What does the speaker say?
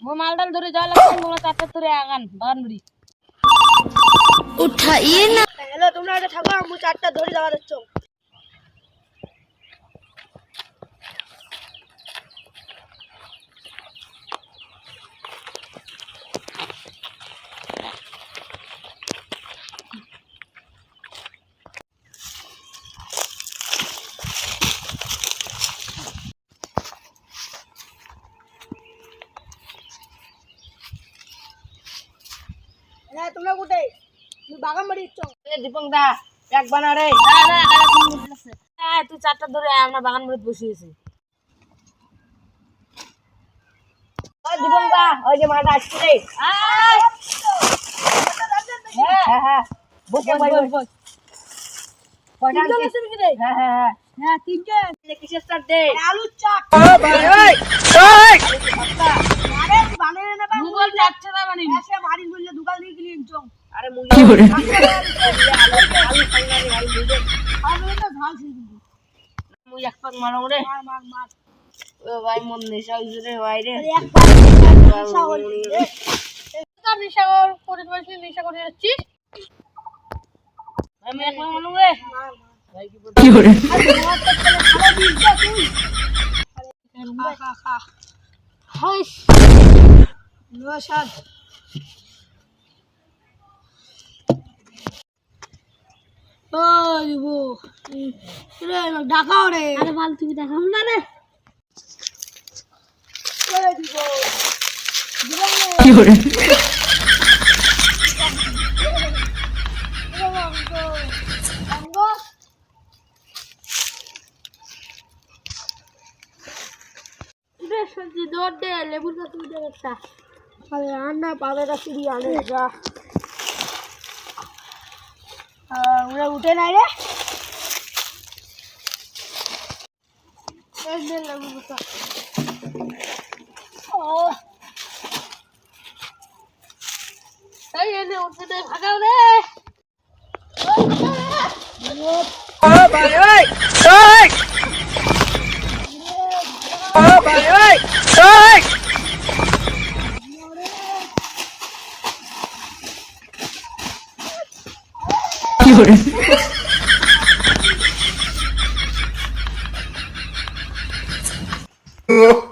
मालडाल धरे जाओ लगता मोला चाचा तोरे आगान बागान मुड़ी उठाइए ना। हेलो তোমরা এটা থাকো আমি চারটা ধরে যাওয়া যাচ্ছ হ্যাঁ তোমরা কোথায় তুমি বাগান বাড়ি যাচ্ছ ए दीपक दा एक बना रे ना ना आगा तुम उठलसे ए तू चाचा धरे আমরা বাগান মুড়ি বসে আছি ওই দীপক দা ওই যে মাটা আসছে রে হ্যাঁ হ্যাঁ বস বস কয়টা আছে রে হ্যাঁ হ্যাঁ হ্যাঁ তিনটে কিসের স্টার্ট দে আলু চাট ভাই ওই আরে বানিয়ে না ভাই মুগল চাচ্ছে না বানি এসে বাড়ি বললে দোকান দিয়ে কিনে আনছো আরে মুগল কি করে আলু খাইনারি ভাই বুঝে আলু তো ঝাল ছিল কিন্তু মুই এক পাক মারো রে মার মার মার ও ভাই মন নেশা হইছে রে ভাই রে আরে এক পয়সা হল তোর নেশা করে বসে নেশা করে যাচ্ছিস আমি এক পাক মারো রে ভাই কি করে খা খা হাইস নশাদ ওই গো রে ডাকাও রে আরে ভাল তুমি দেখাম না রে ওরে দিব কি করে রে সত্যি দৌড় দে লেবুর গাছ উঠে একটা আরে আন্না পাবেটা সিঁড়ি আনে যা ওরা উঠে নাই রে এই নে লেবু গাছ ও এই এনে উঠে দে ভাগাও রে ভাই ওই ভাই ওই কি করে Oh,